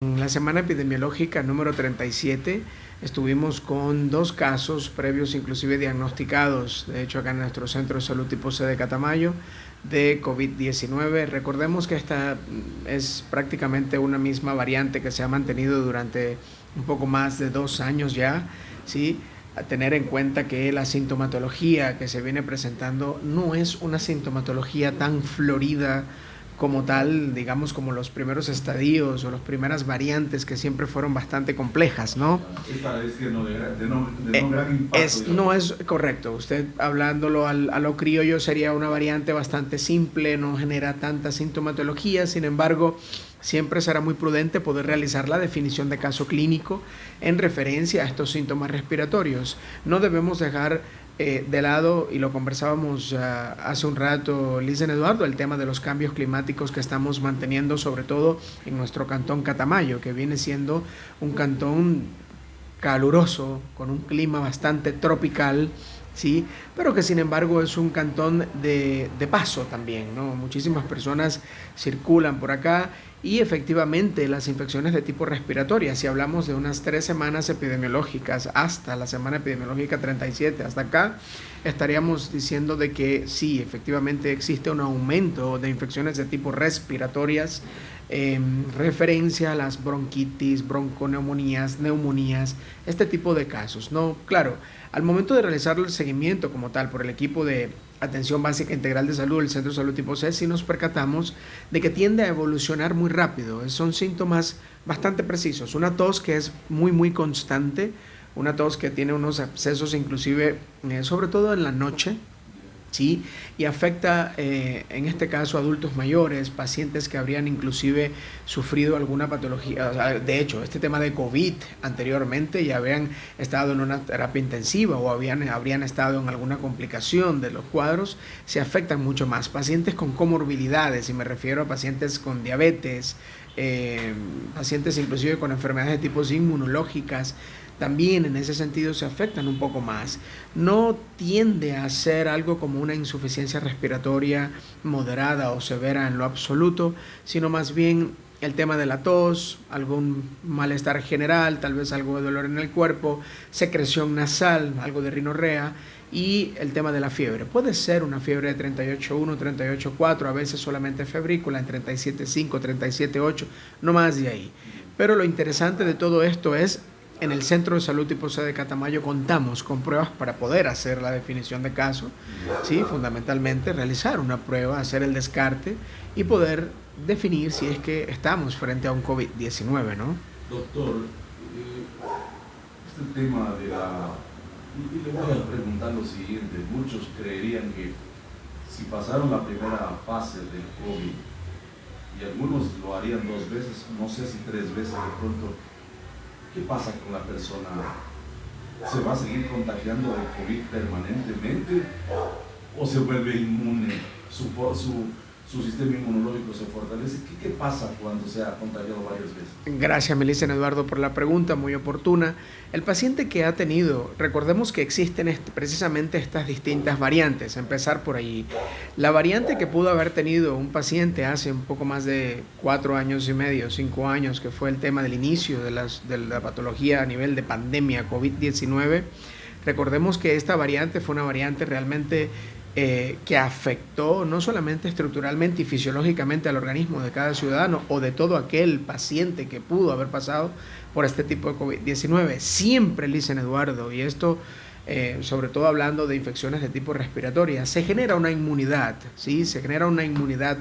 En la semana epidemiológica número 37 estuvimos con 2 casos previos inclusive diagnosticados, de hecho acá en nuestro centro de salud tipo C de Catamayo, de COVID-19. Recordemos que esta es prácticamente una misma variante que se ha mantenido durante un poco más de 2 años ya, ¿sí? A tener en cuenta que la sintomatología que se viene presentando no es una sintomatología tan florida como tal, digamos, como los primeros estadios o las primeras variantes que siempre fueron bastante complejas, ¿no? Esta es que no de no gran impacto. No es correcto. Usted hablándolo a lo criollo sería una variante bastante simple, no genera tanta sintomatología, sin embargo, siempre será muy prudente poder realizar la definición de caso clínico en referencia a estos síntomas respiratorios. No debemos dejar de lado, y lo conversábamos hace un rato, Lisen Eduardo, el tema de los cambios climáticos que estamos manteniendo, sobre todo en nuestro cantón Catamayo, que viene siendo un cantón caluroso, con un clima bastante tropical, ¿sí? Pero que sin embargo es un cantón de paso también, ¿no? Muchísimas personas circulan por acá y efectivamente las infecciones de tipo respiratoria, si hablamos de unas 3 semanas epidemiológicas hasta la semana epidemiológica 37, hasta acá, estaríamos diciendo de que sí, efectivamente existe un aumento de infecciones de tipo respiratorias en referencia a las bronquitis, bronconeumonías, neumonías, este tipo de casos, ¿no? Claro, al momento de realizar el seguimiento como tal por el equipo de Atención Básica Integral de Salud del Centro de Salud tipo C, sí nos percatamos de que tiende a evolucionar muy rápido. Son síntomas bastante precisos. Una tos que es muy constante, una tos que tiene unos abscesos inclusive, sobre todo en la noche, ¿sí? Y afecta en este caso adultos mayores, pacientes que habrían inclusive sufrido alguna patología. O sea, de hecho, este tema de COVID anteriormente ya habían estado en una terapia intensiva o habrían estado en alguna complicación de los cuadros, se afectan mucho más. Pacientes con comorbilidades, y me refiero a pacientes con diabetes, pacientes inclusive con enfermedades de tipos inmunológicas, también en ese sentido se afectan un poco más. No tiende a ser algo como una insuficiencia respiratoria moderada o severa en lo absoluto, sino más bien el tema de la tos, algún malestar general, tal vez algo de dolor en el cuerpo, secreción nasal, algo de rinorrea, y el tema de la fiebre. Puede ser una fiebre de 38.1, 38.4, a veces solamente febrícula en 37.5, 37.8, no más de ahí. Pero lo interesante de todo esto es, en el Centro de Salud tipo C de Catamayo contamos con pruebas para poder hacer la definición de caso, ¿sí? Fundamentalmente realizar una prueba, hacer el descarte y poder definir si es que estamos frente a un COVID-19, ¿no? Doctor, este tema de la... Y le voy a preguntar lo siguiente, muchos creerían que si pasaron la primera fase del COVID, y algunos lo harían 2 veces, no sé si 3 veces de pronto, ¿qué pasa con la persona? ¿Se va a seguir contagiando de COVID permanentemente o se vuelve inmune? Su sistema inmunológico se fortalece. ¿Qué pasa cuando se ha contagiado varias veces? Gracias, Melissa Eduardo, por la pregunta, muy oportuna. El paciente que ha tenido, recordemos que existen precisamente estas distintas variantes, empezar por ahí. La variante que pudo haber tenido un paciente hace un poco más de 4 años y medio, 5 años, que fue el tema del inicio de la patología a nivel de pandemia COVID-19, recordemos que esta variante fue una variante realmente que afectó no solamente estructuralmente y fisiológicamente al organismo de cada ciudadano o de todo aquel paciente que pudo haber pasado por este tipo de COVID-19. Siempre, Lisen Eduardo, y esto sobre todo hablando de infecciones de tipo respiratoria, se genera una inmunidad, ¿sí? Se genera una inmunidad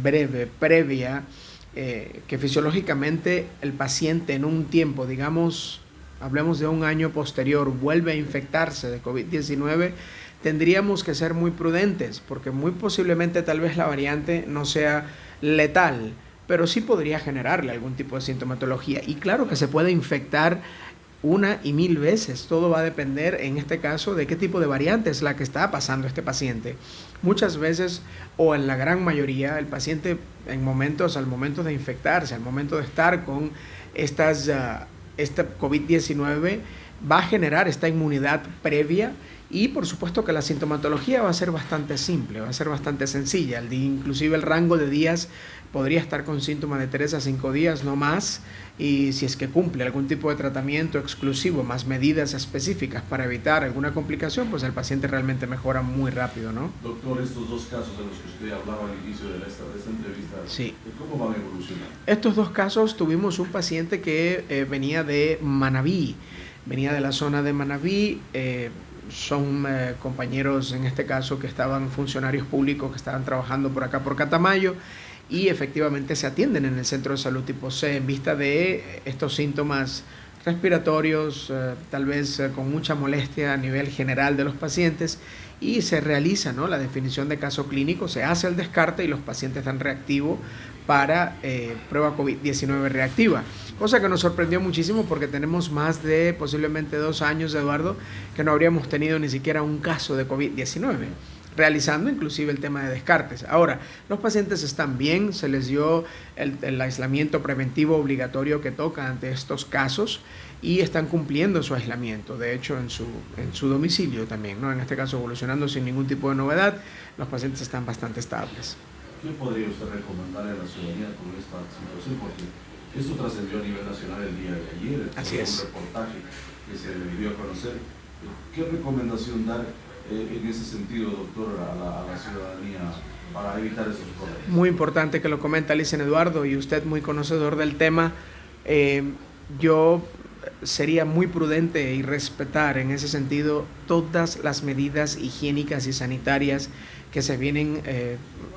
breve, previa, que fisiológicamente el paciente en un tiempo, digamos, hablemos de un año posterior, vuelve a infectarse de COVID-19, tendríamos que ser muy prudentes, porque muy posiblemente tal vez la variante no sea letal, pero sí podría generarle algún tipo de sintomatología. Y claro que se puede infectar una y mil veces. Todo va a depender, en este caso, de qué tipo de variante es la que está pasando este paciente. Muchas veces, o en la gran mayoría, el paciente al momento de infectarse, al momento de estar con esta COVID-19, va a generar esta inmunidad previa. Y por supuesto que la sintomatología va a ser bastante simple, va a ser bastante sencilla. Inclusive el rango de días podría estar con síntomas de 3 a 5 días, no más. Y si es que cumple algún tipo de tratamiento exclusivo, más medidas específicas para evitar alguna complicación, pues el paciente realmente mejora muy rápido, ¿no? Doctor, estos dos casos de los que usted hablaba al inicio de esta entrevista, sí. ¿Cómo van a evolucionar? Estos dos casos, tuvimos un paciente que venía de Manabí, venía de la zona de Manabí. Son compañeros en este caso que estaban funcionarios públicos que estaban trabajando por acá por Catamayo y efectivamente se atienden en el centro de salud tipo C en vista de estos síntomas respiratorios, tal vez con mucha molestia a nivel general de los pacientes, y se realiza, ¿no?, la definición de caso clínico, se hace el descarte y los pacientes están reactivos para prueba COVID-19 reactiva. Cosa que nos sorprendió muchísimo porque tenemos más de posiblemente 2 años, Eduardo, que no habríamos tenido ni siquiera un caso de COVID-19, realizando inclusive el tema de descartes. Ahora, los pacientes están bien, se les dio el aislamiento preventivo obligatorio que toca ante estos casos y están cumpliendo su aislamiento, de hecho en su domicilio también, ¿no? En este caso evolucionando sin ningún tipo de novedad, los pacientes están bastante estables. ¿Qué podría usted recomendarle a la ciudadanía con esta situación? Porque esto trascendió a nivel nacional el día de ayer. Así es. Un reportaje que se le dio a conocer. ¿Qué recomendación dar en ese sentido, doctor, a la ciudadanía para evitar esos problemas? Muy importante que lo comenta Licen Eduardo, y usted muy conocedor del tema. Yo sería muy prudente y respetar en ese sentido todas las medidas higiénicas y sanitarias que se vienen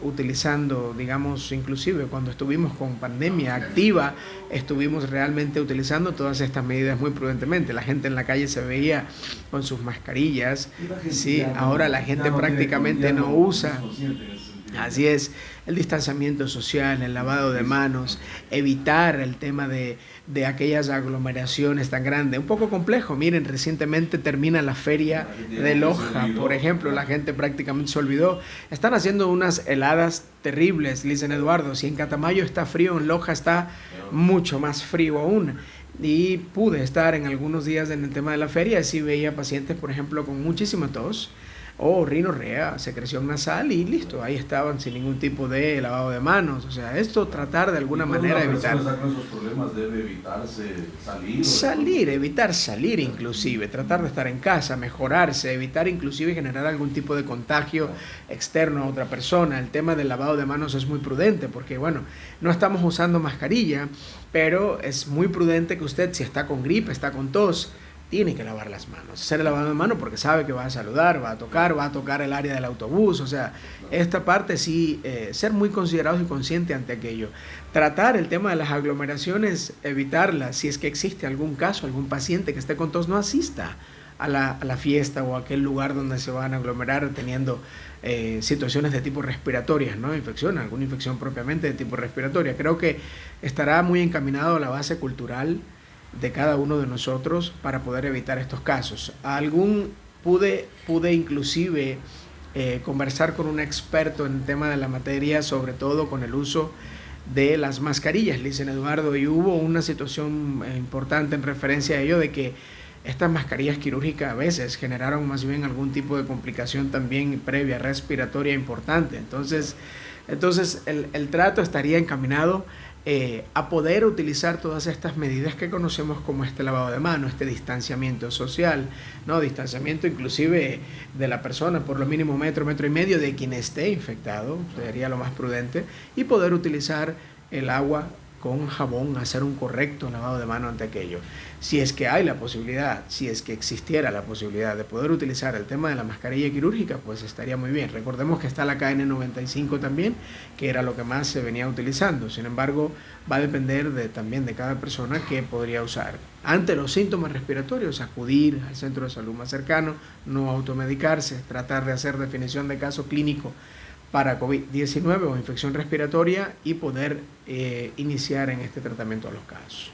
utilizando, digamos, inclusive cuando estuvimos con pandemia activa, estuvimos realmente utilizando todas estas medidas muy prudentemente. La gente en la calle se veía con sus mascarillas, sí, ahora la gente prácticamente no usa. Así es, el distanciamiento social, el lavado de manos, evitar el tema de aquellas aglomeraciones tan grandes. Un poco complejo, miren, recientemente termina la feria de Loja, por ejemplo, la gente prácticamente se olvidó. Están haciendo unas heladas terribles, Licen Eduardo, si en Catamayo está frío, en Loja está mucho más frío aún. Y pude estar en algunos días en el tema de la feria, así veía pacientes, por ejemplo, con muchísima tos, o rinorrea, secreción nasal, y listo, ahí estaban sin ningún tipo de lavado de manos. O sea, esto tratar de alguna manera evitar. Con esos problemas debe evitarse salir. Evitar salir inclusive, tratar de estar en casa, mejorarse, evitar inclusive generar algún tipo de contagio externo a otra persona. El tema del lavado de manos es muy prudente porque, bueno, no estamos usando mascarilla, pero es muy prudente que usted, si está con gripe, está con tos, tiene que lavar las manos, hacer el lavado de manos porque sabe que va a saludar, va a tocar el área del autobús. O sea, esta parte sí, ser muy considerados y conscientes ante aquello. Tratar el tema de las aglomeraciones, evitarlas. Si es que existe algún caso, algún paciente que esté con tos, no asista a la fiesta o a aquel lugar donde se van a aglomerar teniendo situaciones de tipo respiratorias, ¿no? Alguna infección propiamente de tipo respiratoria. Creo que estará muy encaminado a la base cultural de cada uno de nosotros para poder evitar estos casos. Pude inclusive conversar con un experto en el tema de la materia, sobre todo con el uso de las mascarillas, Licen Eduardo, y hubo una situación importante en referencia a ello, de que estas mascarillas quirúrgicas a veces generaron más bien algún tipo de complicación también previa respiratoria importante. Entonces el trato estaría encaminado a poder utilizar todas estas medidas que conocemos como este lavado de manos, este distanciamiento social, ¿no? Distanciamiento inclusive de la persona, por lo mínimo metro y medio de quien esté infectado, sería lo más prudente, y poder utilizar el agua con jabón, hacer un correcto lavado de mano ante aquello. Si es que hay la posibilidad, si es que existiera la posibilidad de poder utilizar el tema de la mascarilla quirúrgica, pues estaría muy bien. Recordemos que está la KN95 también, que era lo que más se venía utilizando. Sin embargo, va a depender también de cada persona que podría usar. Ante los síntomas respiratorios, acudir al centro de salud más cercano, no automedicarse, tratar de hacer definición de caso clínico para COVID-19 o infección respiratoria y poder iniciar en este tratamiento a los casos.